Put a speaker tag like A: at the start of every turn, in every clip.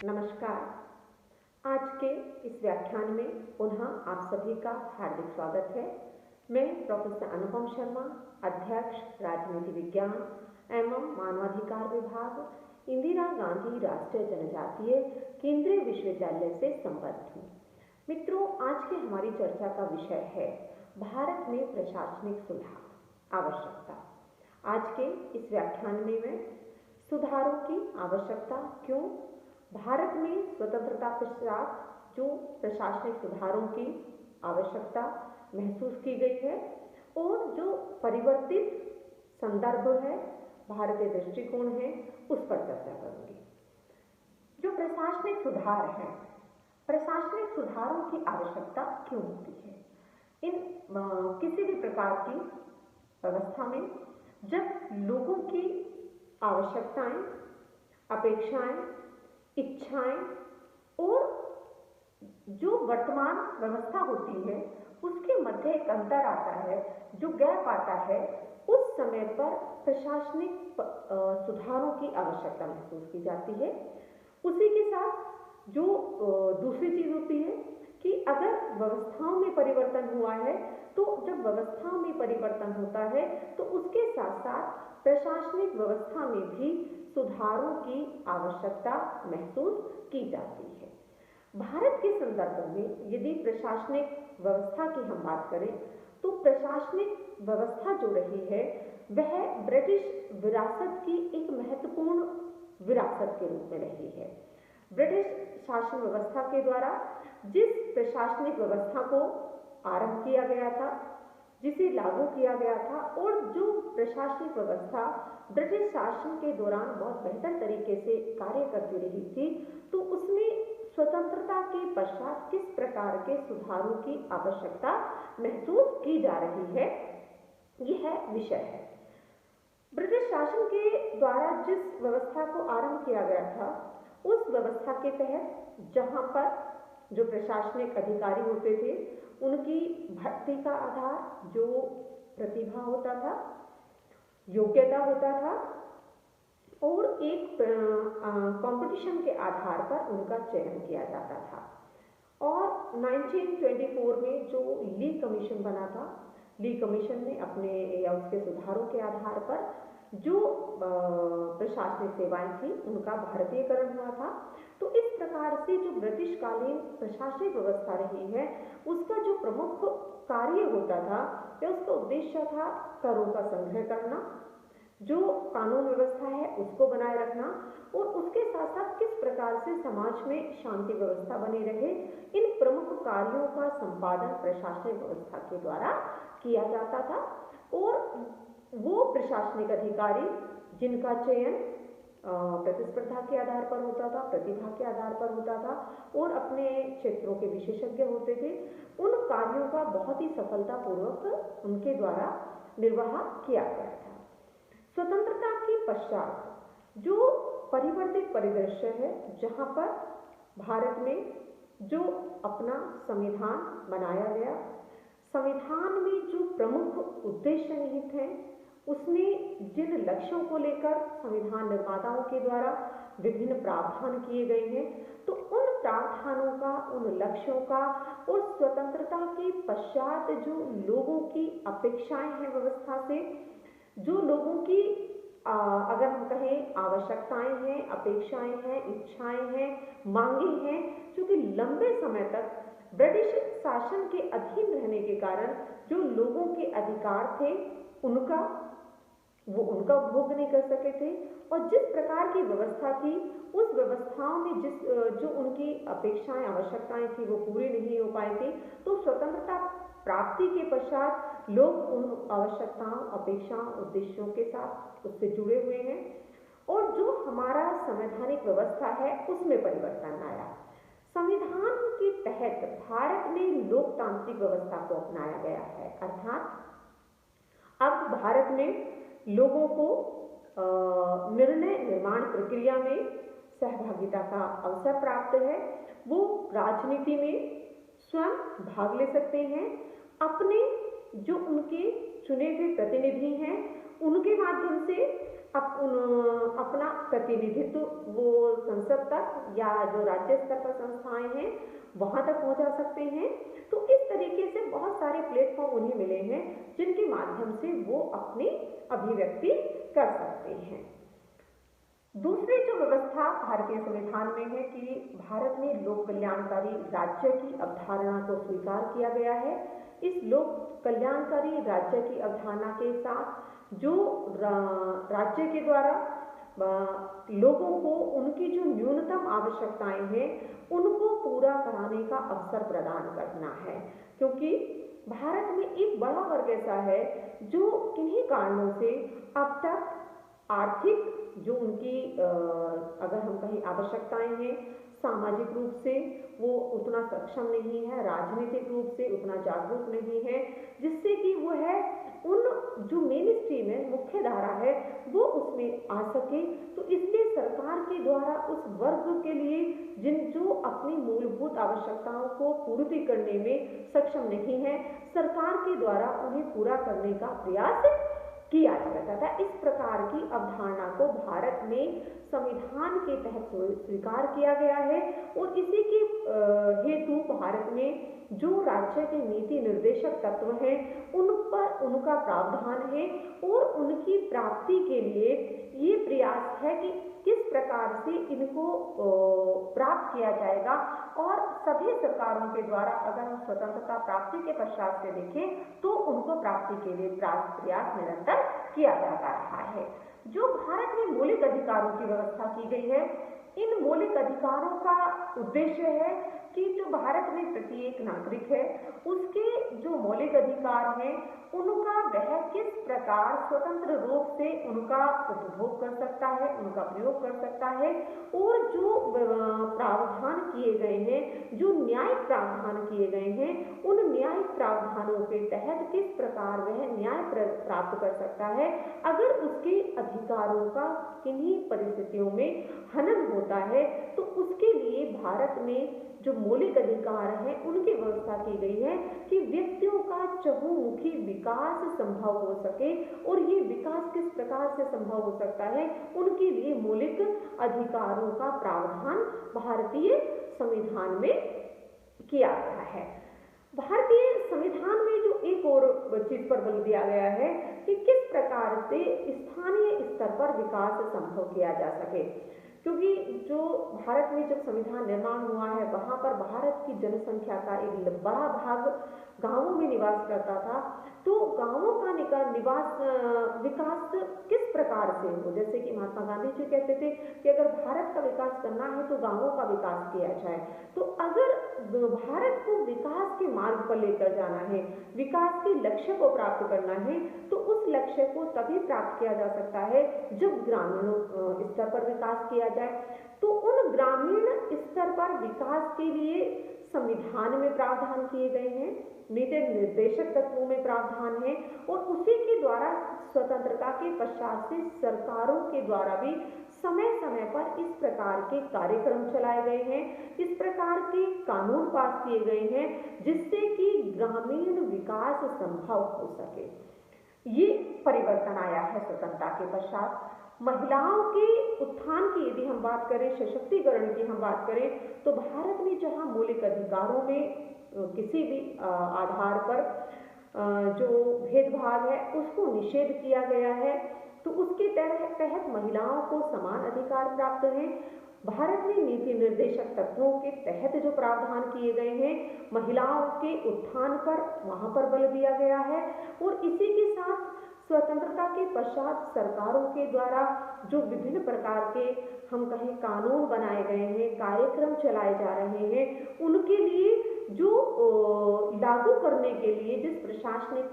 A: नमस्कार। आज के इस व्याख्यान में पुनः आप सभी का हार्दिक स्वागत है। मैं प्रोफेसर अनुपम शर्मा, अध्यक्ष राजनीति विज्ञान एवं मानवाधिकार विभाग, इंदिरा गांधी राष्ट्रीय जनजातीय केंद्रीय विश्वविद्यालय से संबद्ध हूँ। मित्रों, आज की हमारी चर्चा का विषय है भारत में प्रशासनिक सुधार आवश्यकता। आज के इस व्याख्यान में मैं सुधारों की आवश्यकता क्यों, भारत में स्वतंत्रता पश्चात जो प्रशासनिक सुधारों की आवश्यकता महसूस की गई है और जो परिवर्तित संदर्भ है, भारतीय दृष्टिकोण है, उस पर चर्चा करूंगी। जो प्रशासनिक सुधार है, प्रशासनिक सुधारों की आवश्यकता क्यों होती है? इन किसी भी प्रकार की व्यवस्था में जब लोगों की आवश्यकताएं, अपेक्षाएं, इच्छाएं और जो वर्तमान व्यवस्था होती है उसके मध्य एक अंतर आता है, जो गैप आता है, उस समय पर प्रशासनिक सुधारों की आवश्यकता महसूस की जाती है। उसी के साथ जो दूसरी चीज होती है कि अगर व्यवस्थाओं में परिवर्तन हुआ है तो जब व्यवस्थाओं में परिवर्तन होता है तो उसके साथ साथ प्रशासनिक व्यवस्था में भी सुधारों की आवश्यकता महसूस की जाती है। भारत के संदर्भ में यदि प्रशासनिक व्यवस्था की हम बात करें तो प्रशासनिक व्यवस्था जो रही है वह ब्रिटिश विरासत की एक महत्वपूर्ण विरासत के रूप में रही है। ब्रिटिश शासन व्यवस्था के द्वारा जिस प्रशासनिक व्यवस्था को आरंभ किया गया था, जिसे लागू किया गया था और जो प्रशासनिक व्यवस्था ब्रिटिश शासन के दौरान बहुत बेहतर तरीके से कार्य करती रही थी, तो उसमें स्वतंत्रता के पश्चात किस प्रकार के सुधारों की आवश्यकता महसूस की जा रही है, यह विषय है। ब्रिटिश शासन के द्वारा जिस व्यवस्था को आरंभ किया गया था उस व्यवस्था के तहत जहां पर जो प्रशासनिक अधिकारी होते थे उनकी भर्ती का आधार जो प्रतिभा होता था, योग्यता होता था और एक कंपटीशन के आधार पर उनका चयन किया जाता था। और 1924 में जो ली कमीशन बना था, ली कमीशन ने अपने या उसके सुधारों के आधार पर जो प्रशासनिक सेवाएं थी उनका भारतीयकरण हुआ था। तो इस प्रकार से जो ब्रिटिश कालीन प्रशासनिक व्यवस्था रही है उसका जो प्रमुख कार्य होता था या उसका उद्देश्य था करों का संग्रह करना, जो कानून व्यवस्था है उसको बनाए रखना और उसके साथ साथ किस प्रकार से समाज में शांति व्यवस्था बनी रहे, इन प्रमुख कार्यों का संपादन प्रशासनिक व्यवस्था के द्वारा किया जाता था। और वो प्रशासनिक अधिकारी जिनका चयन प्रतिस्पर्धा के आधार पर होता था, प्रतिभा के आधार पर होता था और अपने क्षेत्रों के विशेषज्ञ होते थे, उन कार्यों का बहुत ही सफलतापूर्वक उनके द्वारा निर्वाह किया गया था। स्वतंत्रता के पश्चात जो परिवर्तित परिदृश्य है, जहां पर भारत में जो अपना संविधान बनाया गया, संविधान में जो प्रमुख उद्देश्य निहित हैं, उसमें जिन लक्ष्यों को लेकर संविधान निर्माताओं के द्वारा विभिन्न प्रावधान किए गए हैं, तो उन प्रावधानों का, उन लक्ष्यों का और स्वतंत्रता के पश्चात जो लोगों की अपेक्षाएं हैं व्यवस्था से, जो लोगों की अगर हम कहें आवश्यकताएं हैं, अपेक्षाएं हैं, इच्छाएं हैं, मांगे हैं, क्योंकि लंबे समय तक ब्रिटिश शासन के अधीन रहने के कारण जो लोगों के अधिकार थे उनका उपभोग नहीं कर सके थे और जिस प्रकार की व्यवस्था थी उस व्यवस्थाओं में जो उनकी अपेक्षाएं, आवश्यकताएं थी वो पूरी नहीं हो पाई थी। तो स्वतंत्रता प्राप्ति के पश्चात लोग उन आवश्यकताओं, अपेक्षाओं, उद्देश्यों के साथ उससे जुड़े हुए हैं और जो हमारा संवैधानिक व्यवस्था है उसमें परिवर्तन आया। संविधान के तहत भारत में लोकतांत्रिक व्यवस्था को अपनाया गया है, अर्थात अब भारत में लोगों को निर्णय निर्माण प्रक्रिया में सहभागिता का अवसर प्राप्त है। वो राजनीति में स्वयं भाग ले सकते हैं, अपने जो उनके चुने हुए प्रतिनिधि हैं उनके माध्यम से अपना प्रतिनिधित्व वो संसद तक या जो राज्य स्तर पर संस्थाएं हैं वहां तक पहुंचा सकते हैं। तो इस तरीके से बहुत सारे प्लेटफॉर्म उन्हें मिले हैं जिनके माध्यम से वो अपनी अभिव्यक्ति कर सकते हैं। दूसरी जो व्यवस्था भारतीय संविधान में है कि भारत में लोक कल्याणकारी राज्य की अवधारणा को स्वीकार किया गया है। इस लोक कल्याणकारी राज्य की अवधारणा के साथ जो राज्य के द्वारा लोगों को उनकी जो न्यूनतम आवश्यकताएं हैं उनको पूरा कराने का अवसर प्रदान करना है, क्योंकि भारत में एक बड़ा वर्ग ऐसा है जो किन्हीं कारणों से अब तक आर्थिक जो उनकी अगर हम कहें आवश्यकताएं हैं, सामाजिक रूप से वो उतना सक्षम नहीं है, राजनीतिक रूप से उतना जागरूक नहीं है, जिससे कि वो है उन जो मेन स्ट्रीम है, मुख्य धारा है, वो उसमें आ सके। तो इसलिए सरकार के द्वारा उस वर्ग के लिए जो अपनी मूलभूत आवश्यकताओं को पूर्ति करने में सक्षम नहीं है, सरकार के द्वारा उन्हें पूरा करने का प्रयास किया जाता था। इस प्रकार की अवधारणा को भारत में संविधान के तहत स्वीकार किया गया है और इसी के हेतु भारत में जो राज्य के नीति निर्देशक तत्व हैं उन पर उनका प्रावधान है और उनकी प्राप्ति के लिए ये प्रयास है कि किस प्रकार से इनको प्राप्त किया जाएगा। और सभी सरकारों के द्वारा अगर हम स्वतंत्रता प्राप्ति के पश्चात से देखें तो उनको प्राप्ति के लिए प्रयास निरंतर किया जाता रहा है। जो भारत में मौलिक अधिकारों की व्यवस्था की गई है, इन मौलिक अधिकारों का उद्देश्य है कि जो भारत में प्रत्येक नागरिक है उसके जो मौलिक अधिकार हैं उनका वह किस प्रकार स्वतंत्र रूप से उनका उपभोग कर सकता है, उनका प्रयोग कर सकता है, और जो प्रावधान किए गए हैं, जो न्यायिक प्रावधान किए गए हैं, उन न्यायिक प्रावधानों के तहत किस प्रकार वह न्याय प्राप्त कर सकता है अगर उसके अधिकारों का किन्हीं परिस्थितियों में हनन होता है। तो उसके लिए भारत में जो मौलिक अधिकार हैं उनकी व्यवस्था की गई है कि व्यक्तियों का चहुमुखी विकास संभव हो सके, और ये विकास किस प्रकार से संभव हो सकता है उनके लिए मौलिक अधिकारों का प्रावधान भारतीय संविधान में किया गया है। भारतीय संविधान में जो एक और चीज पर बल दिया गया है कि किस प्रकार से स्थानीय स्तर पर विकास संभव किया जा सके, क्योंकि जो भारत में जब संविधान निर्माण हुआ है वहां पर भारत की जनसंख्या का एक बड़ा भाग गांवों में निवास करता था। तो गांवों का विकास किस प्रकार से हो, जैसे कि महात्मा गांधी जी कहते थे कि अगर भारत का विकास करना है तो गांवों का विकास किया जाए। तो अगर भारत को विकास के मार्ग पर लेकर जाना है, विकास के लक्ष्य को प्राप्त करना है, तो उस लक्ष्य को तभी प्राप्त किया जा सकता है जब ग्रामीण स्तर पर विकास किया जाए। तो उन ग्रामीण स्तर पर विकास के लिए संविधान में प्रावधान किए गए हैं, नीति निर्देशक तत्वों में प्रावधान है, और उसी के द्वारा स्वतंत्रता के पश्चात से सरकारों के द्वारा भी समय समय पर इस प्रकार के कार्यक्रम चलाए गए हैं, इस प्रकार के कानून पास किए गए हैं जिससे कि ग्रामीण विकास संभव हो सके। ये परिवर्तन आया है स्वतंत्रता के पश्चात। महिलाओं के उत्थान की यदि हम बात करें, सशक्तिकरण की हम बात करें, तो भारत में जहां मौलिक अधिकारों में किसी भी आधार पर जो भेदभाव है उसको निषेध किया गया है, तो उसके तहत महिलाओं को समान अधिकार प्राप्त हैं। भारत में नीति निर्देशक तत्वों के तहत जो प्रावधान किए गए हैं महिलाओं के उत्थान पर, वहां पर बल दिया गया है। और इसी के साथ स्वतंत्रता के पश्चात सरकारों के द्वारा जो विभिन्न प्रकार के हम कहें कानून बनाए गए हैं, कार्यक्रम चलाए जा रहे हैं, उनके लिए जो लागू करने के लिए जिस प्रशासनिक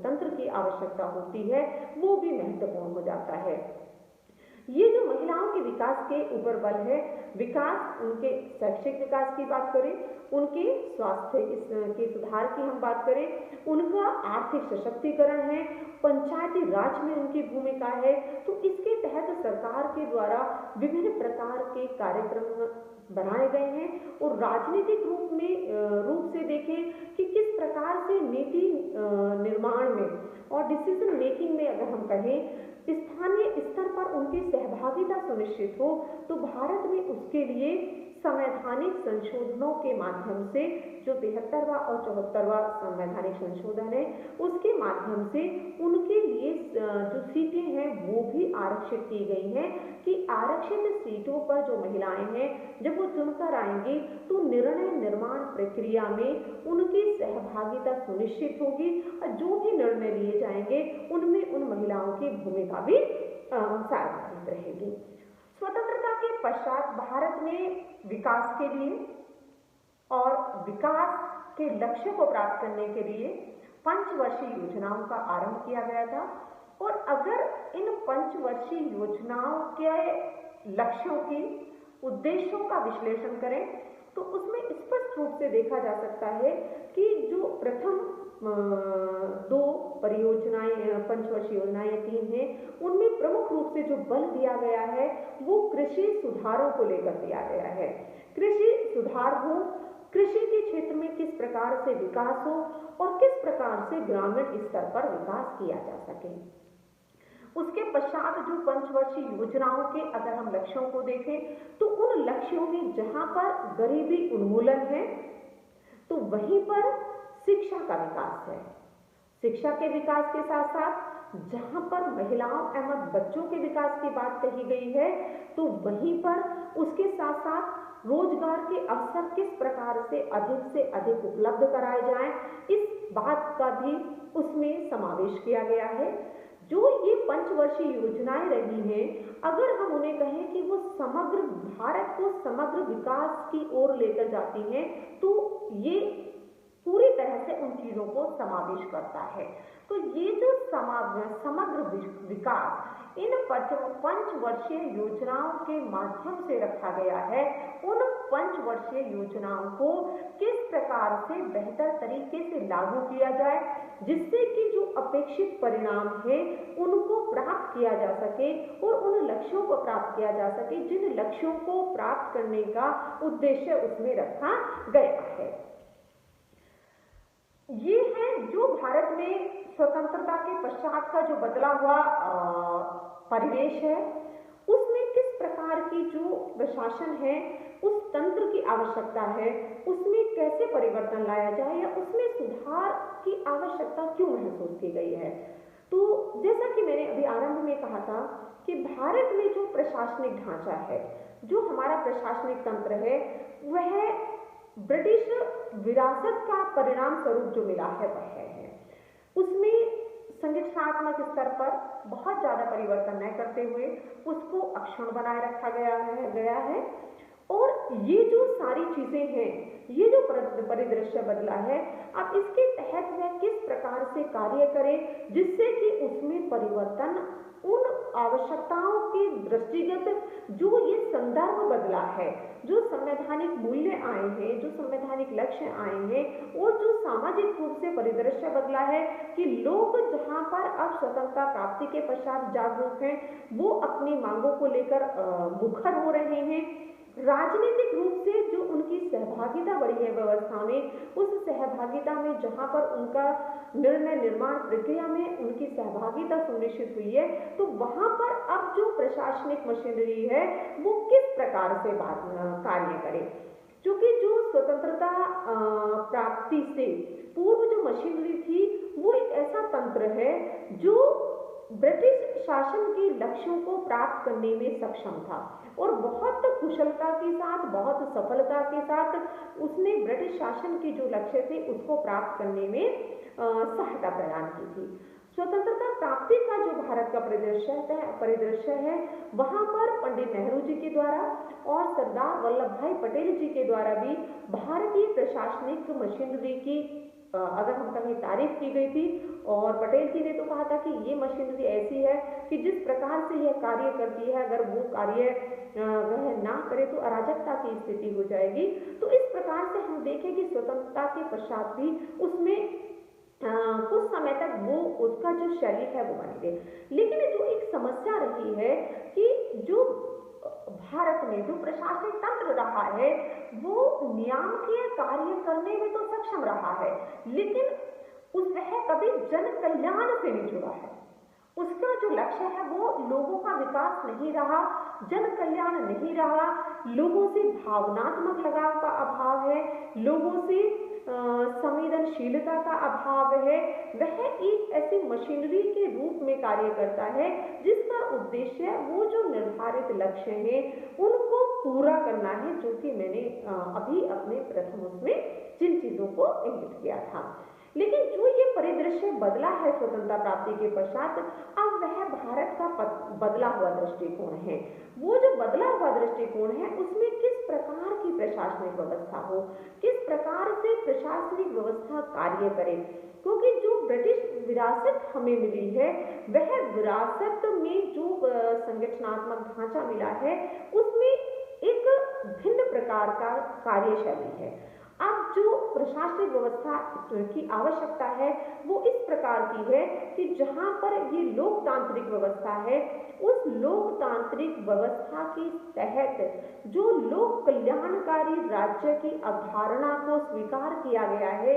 A: तंत्र की आवश्यकता होती है वो भी महत्वपूर्ण हो जाता है। ये जो महिलाओं के विकास के ऊपर बल है, विकास उनके शैक्षिक विकास की बात करें, उनके स्वास्थ्य के सुधार की हम बात करें, उनका आर्थिक सशक्तिकरण है, पंचायती राज में उनकी भूमिका है, तो इसके तहत सरकार के द्वारा विभिन्न प्रकार के कार्यक्रम बनाए गए हैं। और राजनीतिक रूप से देखें कि किस प्रकार से नीति निर्माण में और डिसीजन मेकिंग में अगर हम कहें स्थानीय स्तर पर उनकी सहभागिता सुनिश्चित हो, तो भारत में उसके लिए संवैधानिक संशोधनों के माध्यम से, जो 73वां और 74वां संवैधानिक संशोधन है, उसके माध्यम से उनके लिए जो सीटें हैं वो भी आरक्षित की गई हैं कि आरक्षित सीटों पर जो महिलाएं हैं जब वो चुनकर आएंगी तो निर्णय निर्माण प्रक्रिया में उनकी सहभागिता सुनिश्चित होगी और जो भी निर्णय लिए जाएंगे उनमें उन महिलाओं की भूमिका भी सार्वजनिक रहेगी। स्वतंत्रता के पश्चात भारत में विकास के लिए और विकास के लक्ष्य को प्राप्त करने के लिए पंचवर्षीय योजनाओं का आरंभ किया गया था। और अगर इन पंचवर्षीय योजनाओं के लक्ष्यों की उद्देश्यों का विश्लेषण करें तो उसमें स्पष्ट रूप से देखा जा सकता है कि जो प्रथम 2 परियोजनाएं, पंचवर्षीय योजनाएं 3 हैं, उनमें प्रमुख रूप से जो बल दिया गया है वो कृषि सुधारों को लेकर दिया गया है। कृषि सुधार हो, कृषि के क्षेत्र में किस प्रकार से विकास हो और किस प्रकार से ग्रामीण स्तर पर विकास किया जा सके। उसके पश्चात जो पंचवर्षीय योजनाओं के अगर हम लक्ष्यों को देखें तो उन लक्ष्यों में जहां पर गरीबी उन्मूलन है तो वहीं पर शिक्षा का विकास है। शिक्षा के विकास के साथ साथ जहां पर महिलाओं एवं बच्चों के विकास की बात कही गई है तो वहीं पर उसके साथ साथ रोजगार के अवसर किस प्रकार से अधिक उपलब्ध कराए जाएं, इस बात का भी उसमें समावेश किया गया है। जो ये पंचवर्षीय योजनाएं रही हैं, अगर हम उन्हें कहें कि वो समग्र भारत को समग्र विकास की ओर लेकर जाती हैं तो ये पूरी तरह से उन चीजों को समावेश करता है। तो ये जो समग्र विकास इन पंचवर्षीय योजनाओं के माध्यम से रखा गया है, उन पंचवर्षीय योजनाओं को किस प्रकार से बेहतर तरीके से लागू किया जाए जिससे कि जो अपेक्षित परिणाम है उनको प्राप्त किया जा सके और उन लक्ष्यों को प्राप्त किया जा सके जिन लक्ष्यों को प्राप्त करने का उद्देश्य उसमें रखा गया है। ये है जो भारत में स्वतंत्रता के पश्चात का जो बदला हुआ परिवेश है, उसमें किस प्रकार की जो प्रशासन है उस तंत्र की आवश्यकता है, उसमें कैसे परिवर्तन लाया जाए या उसमें सुधार की आवश्यकता क्यों महसूस की गई है। तो जैसा कि मैंने अभी आरंभ में कहा था कि भारत में जो प्रशासनिक ढांचा है, जो हमारा प्रशासनिक तंत्र है, वह ब्रिटिश विरासत का परिणाम स्वरूप जो मिला है वह है। उसमें संगठनात्मक स्तर पर बहुत ज्यादा परिवर्तन न करते हुए उसको अक्षुण्ण बनाए रखा गया है। और ये जो सारी चीजें हैं, ये जो परिदृश्य बदला है, अब इसके तहत वह किस प्रकार से कार्य करे जिससे कि उसमें परिवर्तन उन आवश्यकताओं के दृष्टिगत जो ये संदर्भ बदला है, जो संवैधानिक मूल्य आए हैं, जो संवैधानिक लक्ष्य आए हैं और जो सामाजिक रूप से परिदृश्य बदला है कि लोग जहां पर अब स्वतंत्रता प्राप्ति के पश्चात जागरूक हैं, वो अपनी मांगों को लेकर मुखर हो रहे हैं। राजनीतिक रूप से जो उनकी सहभागिता बढ़ी है व्यवस्था में, उस सहभागिता में जहां पर उनका निर्णय निर्माण प्रक्रिया में उनकी सहभागिता सुनिश्चित हुई है, तो वहां पर अब जो प्रशासनिक मशीनरी है वो किस प्रकार से कार्य करे। क्योंकि जो स्वतंत्रता प्राप्ति से पूर्व जो मशीनरी थी वो एक ऐसा तंत्र है जो ब्रिटिश शासन के लक्ष्यों को प्राप्त करने में सक्षम था और बहुत कुशलता के साथ, बहुत सफलता के साथ उसने ब्रिटिश शासन के जो लक्ष्य थे उसको प्राप्त करने में सहायता प्रदान की थी। स्वतंत्रता प्राप्ति का जो भारत का परिदृश्य है, वहां पर पंडित नेहरू जी के द्वारा और सरदार वल्लभ भाई पटेल जी के द्वारा भी भारतीय प्रशासनिक मशीनरी की अगर हम कहें तारीफ की गई थी, और पटेल जी ने तो कहा था कि ये मशीनरी ऐसी है कि जिस प्रकार से यह कार्य करती है, अगर वो कार्य वह ना करे तो अराजकता की स्थिति हो जाएगी। तो इस प्रकार से हम देखें कि स्वतंत्रता के पश्चात भी उसमें कुछ समय तक वो उसका जो शैली है वो बनी रही। लेकिन जो एक समस्या रही है कि जो भारत में जो प्रशासनिक तंत्र रहा है वो नियामकीय कार्य करने में तो सक्षम रहा है, लेकिन वह कभी जन कल्याण से नहीं जुड़ा है। उसका जो लक्ष्य है वो लोगों का विकास नहीं रहा, जन कल्याण नहीं रहा, लोगों से भावनात्मक लगाव का अभाव है, लोगों से संवेदनशीलता का अभाव है। वह एक ऐसी मशीनरी के रूप में कार्य करता है जिसका उद्देश्य वो जो निर्धारित लक्ष्य है उनको पूरा करना है, जो कि मैंने अभी अपने प्रथम उसमें जिन चीजों को इंगित किया था। लेकिन जो ये परिदृश्य बदला है स्वतंत्रता प्राप्ति के पश्चात, अब वह भारत का बदला हुआ दृष्टिकोण है। वो जो बदला हुआ दृष्टिकोण है उसमें किस प्रकार की प्रशासनिक व्यवस्था हो, किस प्रकार से प्रशासनिक व्यवस्था कार्य करे, क्योंकि जो ब्रिटिश विरासत हमें मिली है वह विरासत में जो संगठनात्मक ढांचा मिला है उसमें एक भिन्न प्रकार का कार्यशैली है। अब जो प्रशासनिक व्यवस्था की आवश्यकता है वो इस प्रकार की है कि जहां पर ये लोकतांत्रिक व्यवस्था है उस लोकतांत्रिक व्यवस्था के तहत जो लोक कल्याणकारी राज्य की अवधारणा को स्वीकार किया गया है,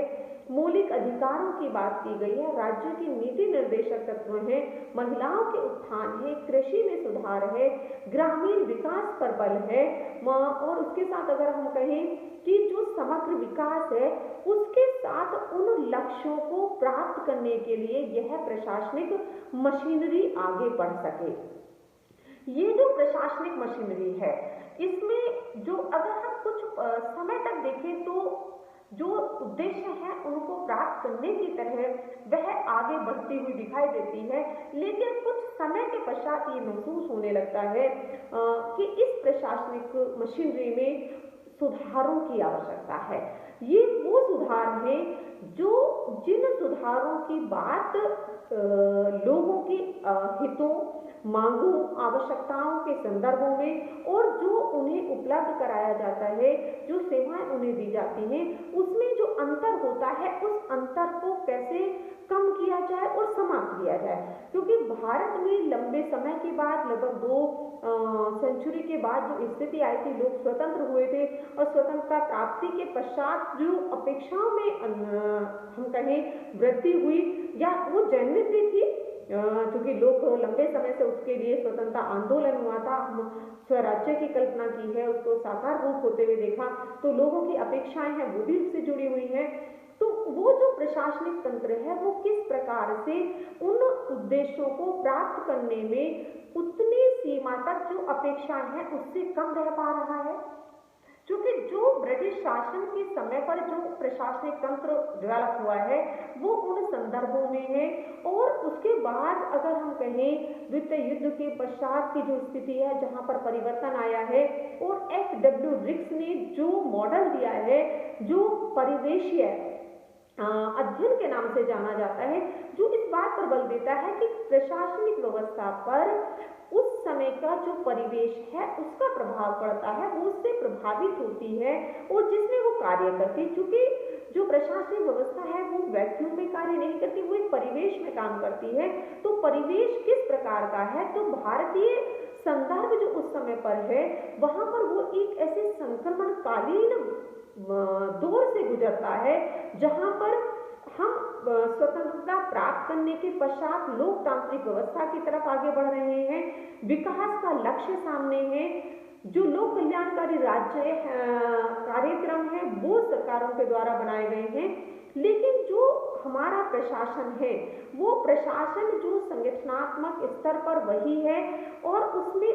A: मौलिक अधिकारों की बात की गई है, राज्य की नीति निर्देशक तत्व हैं, महिलाओं के उत्थान है, कृषि में सुधार है, ग्रामीण विकास पर बल है, और उसके साथ अगर हम कहें कि जो समग्र विकास है उसके साथ उन लक्ष्यों को प्राप्त करने के लिए यह प्रशासनिक मशीनरी आगे बढ़ सके। ये जो प्रशासनिक मशीनरी है इसमें जो अगर हम कुछ समय तक देखें तो जो उद्देश्य है उनको प्राप्त करने की तरह वह आगे बढ़ती हुई दिखाई देती है, लेकिन कुछ समय के पश्चात ये महसूस होने लगता है कि इस प्रशासनिक मशीनरी में सुधारों की आवश्यकता है। ये वो सुधार हैं जो जिन सुधारों की बात लोगों के हितों, मांगों, आवश्यकताओं के संदर्भों में और जो उन्हें उपलब्ध कराया जाता है, जो सेवाएं उन्हें दी जाती हैं, उसमें जो अंतर होता है उस अंतर को कैसे कम किया जाए और समाप्त किया जाए। क्योंकि भारत में लंबे समय के बाद, लगभग 2 सेंचुरी के बाद जो स्थिति आई थी, लोग स्वतंत्र हुए थे और स्वतंत्रता प्राप्ति के पश्चात जो अपेक्षाओं में हम कहें वृद्धि हुई या वो जन्मित भी थी, क्योंकि लोग लंबे समय से उसके लिए स्वतंत्रता आंदोलन हुआ था, हम स्वराज्य की कल्पना की है, उसको साकार रूप होते हुए देखा, तो लोगों की अपेक्षाएं हैं वो भी उससे जुड़ी हुई हैं। तो वो जो प्रशासनिक तंत्र है वो किस प्रकार से उन उद्देश्यों को प्राप्त करने में उतनी सीमा तक जो अपेक्षाएं हैं उससे कम रह पा रहा है, क्योंकि जो ब्रिटिश शासन के समय पर जो प्रशासनिक तंत्र डेवलप हुआ है वो उन संदर्भों में है। और उसके बाद अगर हम कहें द्वितीय युद्ध के पश्चात की जो स्थिति है जहां पर परिवर्तन आया है, और F.W. रिक्स ने जो मॉडल दिया है, जो परिवेशीय अध्ययन के नाम से जाना जाता है, जो इस बात पर बल देता है कि प्रशासनिक व्यवस्था पर उस समय का जो परिवेश है उसका प्रभाव पड़ता है, वो उससे प्रभावित होती है और जिसमें वो कार्य करती है। क्योंकि जो प्रशासनिक व्यवस्था है वो वैक्यूम में कार्य नहीं करती, वो एक परिवेश में काम करती है। तो परिवेश किस प्रकार का है, तो भारतीय संदर्भ जो उस समय पर है वहां पर वो एक ऐसे संक्रमणकालीन दौर से गुजरता है जहां पर हम स्वतंत्रता प्राप्त करने के पश्चात लोकतांत्रिक व्यवस्था की तरफ आगे बढ़ रहे हैं, विकास का लक्ष्य सामने है, जो लोक कल्याणकारी राज्य कार्यक्रम है वो सरकारों के द्वारा बनाए गए हैं, लेकिन जो हमारा प्रशासन है वो प्रशासन जो संगठनात्मक स्तर पर वही है और उसमें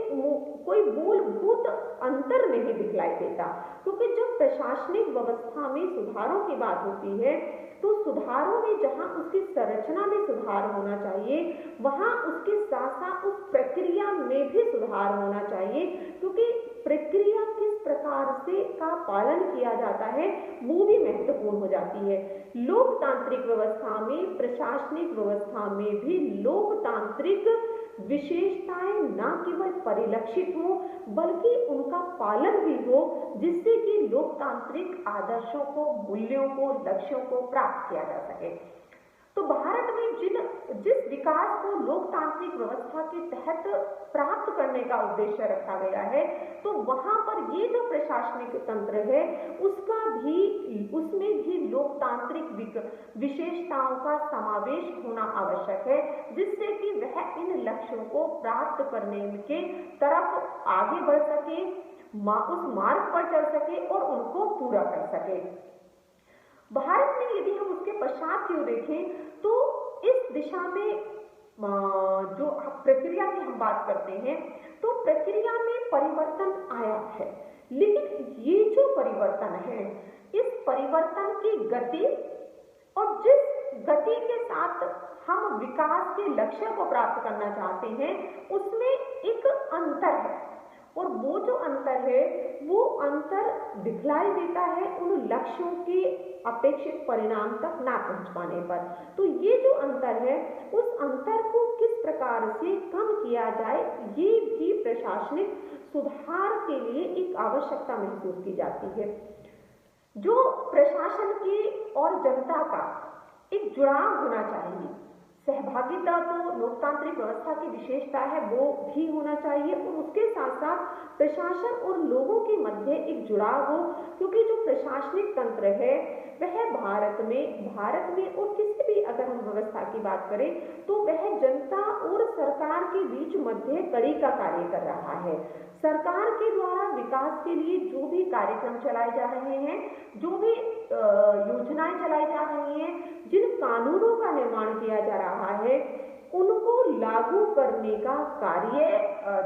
A: कोई मूलभूत अंतर नहीं दिखलाई देता। क्योंकि जब प्रशासनिक व्यवस्था में सुधारों की बात होती है तो सुधारों में जहां उसकी संरचना में सुधार होना चाहिए वहां उसके साथ साथ उस प्रक्रिया में भी सुधार होना चाहिए, क्योंकि प्रक्रिया किस प्रकार प्रकार से का पालन किया जाता है वो भी महत्वपूर्ण हो जाती है। लोकतांत्रिक व्यवस्था में, प्रशासनिक व्यवस्था में भी लोकतांत्रिक विशेषताएं न केवल परिलक्षित हो बल्कि उनका पालन भी हो, जिससे कि लोकतांत्रिक आदर्शों को, मूल्यों को, लक्ष्यों को प्राप्त किया जा सके। तो भारत में जिस विकास को लोकतांत्रिक व्यवस्था के तहत प्राप्त करने का उद्देश्य रखा गया है, तो वहां पर ये जो प्रशासनिक तंत्र है उसमें भी लोकतांत्रिक विशेषताओं का समावेश होना आवश्यक है, जिससे कि वह इन लक्ष्यों को प्राप्त करने के तरफ आगे बढ़ सके, उस मार्ग पर चल सके और उनको पूरा कर सके। भारत में यदि हम उसके पश्चात की ओर देखें तो इस दिशा में जो प्रक्रिया की हम बात करते हैं तो प्रक्रिया में परिवर्तन आया है, लेकिन ये जो परिवर्तन है इस परिवर्तन की गति और जिस गति के साथ हम विकास के लक्ष्य को प्राप्त करना चाहते हैं उसमें एक अंतर है, और वो जो अंतर है वो अंतर दिखलाई देता है उन लक्ष्यों के अपेक्षित परिणाम तक ना पहुंच पाने पर। तो ये जो अंतर है उस अंतर को किस प्रकार से कम किया जाए, ये भी प्रशासनिक सुधार के लिए एक आवश्यकता महसूस की जाती है। जो प्रशासन की और जनता का एक जुड़ाव होना चाहिए, सहभागिता तो लोकतांत्रिक व्यवस्था की विशेषता है वो भी होना चाहिए, और उसके साथ साथ प्रशासन और लोगों के मध्य एक जुड़ाव हो, क्योंकि जो प्रशासनिक तंत्र है वह भारत में और किसी भी अगर हम व्यवस्था की बात करें तो वह जनता और सरकार के बीच मध्य कड़ी का कार्य कर रहा है। सरकार के द्वारा विकास के लिए जो भी कार्यक्रम चलाए जा रहे हैं, जो भी योजनाएं चलाई जा रही हैं, जिन कानूनों का निर्माण किया जा रहा है उनको लागू करने का कार्य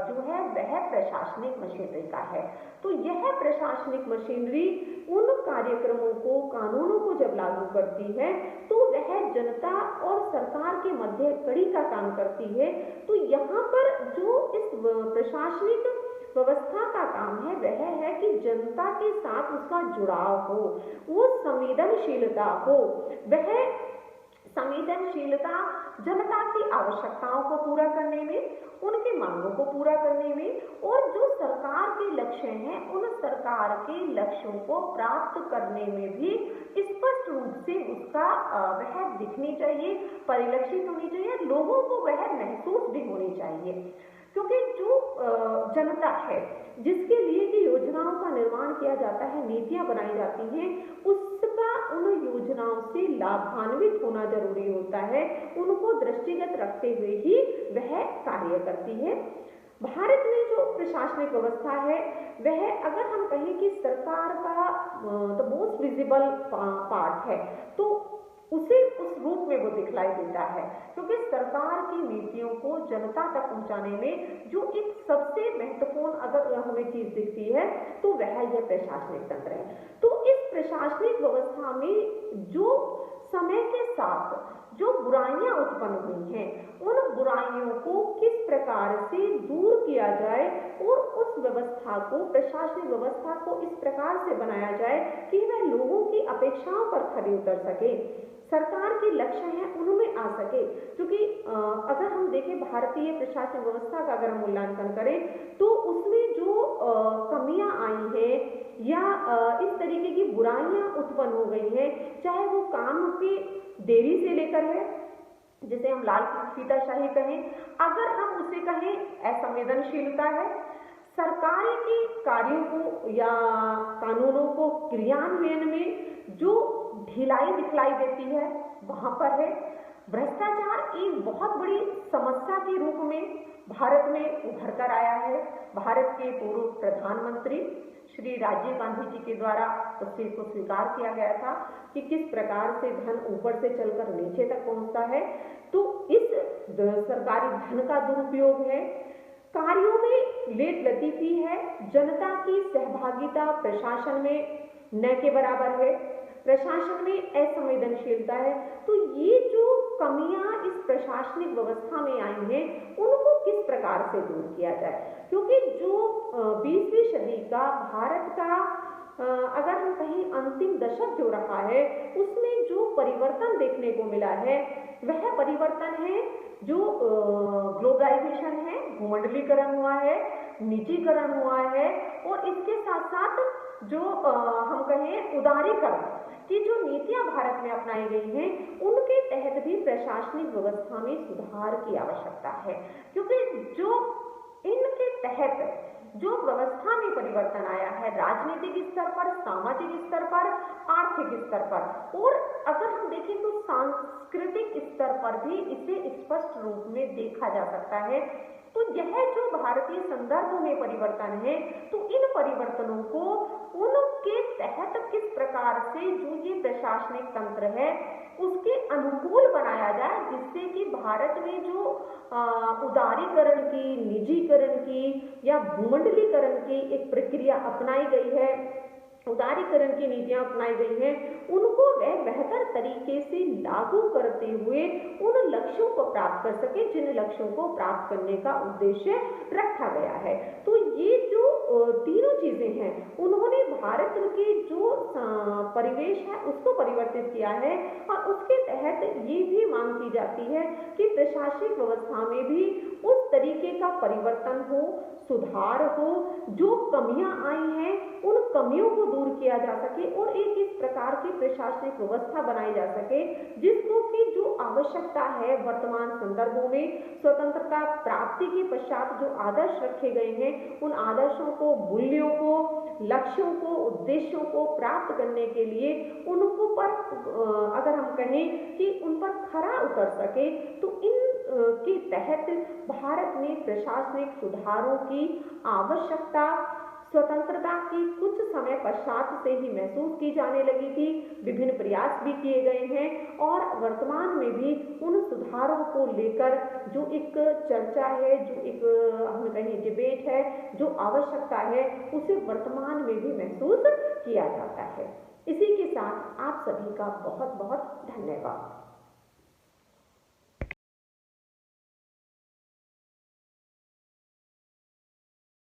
A: जो है वह प्रशासनिक मशीनरी का है। तो यह प्रशासनिक मशीनरी उन कार्यक्रमों को, कानूनों को जब लागू करती है तो वह जनता और सरकार के मध्य कड़ी का काम करती है। तो यहाँ पर जो इस प्रशासनिक व्यवस्था का काम है वह है कि जनता के साथ उसका जुड़ाव हो, वो संवेदनशीलता हो, वह संवेदनशीलता जनता की आवश्यकताओं को पूरा करने में, उनकी मांगों को पूरा करने में, और जो सरकार के लक्ष्य हैं उन सरकार के लक्ष्यों को प्राप्त करने में भी स्पष्ट रूप से उसका वह दिखनी चाहिए, परिलक्षित होनी चाहिए, लोगों को वह महसूस भी होनी चाहिए। क्योंकि जो जनता है जिसके लिए कि योजनाओं का निर्माण किया जाता है, नीतियां बनाई जाती हैं, उसका उन योजनाओं से लाभान्वित होना जरूरी होता है, उनको दृष्टिगत रखते हुए ही वह कार्य करती है। भारत में जो प्रशासनिक व्यवस्था है वह अगर हम कहें कि सरकार का द मोस्ट विजिबल पार्ट है तो उसे उस रूप में वो दिखलाई देता है, क्योंकि सरकार की नीतियों को जनता तक पहुंचाने में जो एक सबसे महत्वपूर्ण अगर हमें चीज दिखती है तो वह यह प्रशासनिक तंत्र है। तो इस प्रशासनिक व्यवस्था में जो समय के साथ जो बुराइयां उत्पन्न हुई हैं उन बुराइयों को किस प्रकार से दूर किया जाए और उस व्यवस्था को, प्रशासनिक व्यवस्था को इस प्रकार से बनाया जाए कि वह लोगों की अपेक्षाओं पर खरी उतर सके, सरकार के लक्ष्य हैं उनमें आ सके। क्योंकि अगर हम देखें भारतीय प्रशासनिक व्यवस्था का अगर हम मूल्यांकन करें तो उसमें जो कमियां आई हैं या इस तरीके की बुराइयां उत्पन्न हो गई हैं, चाहे वो काम की देरी से लेकर है, जिसे हम लाल फीताशाही कहें, अगर हम उसे कहें असंवेदनशीलता है, सरकार के कार्यों को या कानूनों को क्रियान्वयन में जो ढिलाई दिखलाई देती है वहां पर है, भ्रष्टाचार एक बहुत बड़ी समस्या के रूप में भारत में उभर कर आया है। भारत के पूर्व प्रधानमंत्री श्री राजीव गांधी जी के द्वारा उस चीज को स्वीकार किया गया था कि किस प्रकार से धन ऊपर से चलकर नीचे तक पहुंचता है। तो इस सरकारी धन का दुरुपयोग है, कार्यों में लेट लतीफी है, जनता की सहभागिता प्रशासन में न के बराबर है, प्रशासन में असंवेदनशीलता है। तो ये जो कमियां इस प्रशासनिक व्यवस्था में आई हैं उनको किस प्रकार से दूर किया जाए, क्योंकि जो 20वीं सदी का भारत का अगर हम कहें अंतिम दशक जो रहा है उसमें जो परिवर्तन देखने को मिला है वह परिवर्तन है जो ग्लोबलाइजेशन है, भूमंडलीकरण हुआ है, निजीकरण हुआ है और इसके साथ साथ जो हम कहें उदारीकरण की जो नीतियां भारत में अपनाई गई हैं उनके तहत भी प्रशासनिक व्यवस्था में सुधार की आवश्यकता है, क्योंकि जो इनके तहत जो व्यवस्था में परिवर्तन आया है राजनीतिक स्तर पर, सामाजिक स्तर पर, आर्थिक स्तर पर और अगर हम देखें तो सांस्कृतिक स्तर पर भी इसे स्पष्ट रूप में देखा जा सकता है। तो यह जो भारतीय संदर्भ में परिवर्तन है तो इन परिवर्तनों को उनके तहत किस प्रकार से जो ये प्रशासनिक तंत्र है उसके अनुकूल बनाया जाए, जिससे कि भारत में जो उदारीकरण की, निजीकरण की या भूमंडलीकरण की एक प्रक्रिया अपनाई गई है, उदारीकरण की नीतियां अपनाई गई हैं, उनको वह बेहतर तरीके से लागू करते हुए उन लक्ष्यों को प्राप्त कर सके जिन लक्ष्यों को प्राप्त करने का उद्देश्य रखा गया है। तो ये जो तीनों चीजें हैं उन्होंने भारत के जो परिवेश है उसको परिवर्तित किया है और उसके तहत ये भी मांग की जाती है कि प्रशासनिक व्यवस्था में भी उस तरीके का परिवर्तन हो, सुधार हो, जो कमियां आई हैं उन कमियों को दूर किया जा सके और एक इस प्रकार की प्रशासनिक व्यवस्था बनाई जा सके जिसको कि जो आवश्यकता है वर्तमान संदर्भों में स्वतंत्रता प्राप्ति के पश्चात जो आदर्श रखे गए हैं उन आदर्शों को, मूल्यों को, लक्ष्यों को, उद्देश्यों को प्राप्त करने के लिए उनको पर अगर हम कहें कि उन पर खरा उतर सके तो इन के तहत भारत में प्रशासनिक सुधारों की आवश्यकता स्वतंत्रता की कुछ समय पश्चात से ही महसूस की जाने लगी थी। विभिन्न प्रयास भी किए गए हैं और वर्तमान में भी उन सुधारों को लेकर जो एक चर्चा है, जो एक हम कहें डिबेट है, जो आवश्यकता है उसे वर्तमान में भी महसूस किया जाता है। इसी के साथ आप सभी का बहुत बहुत धन्यवाद।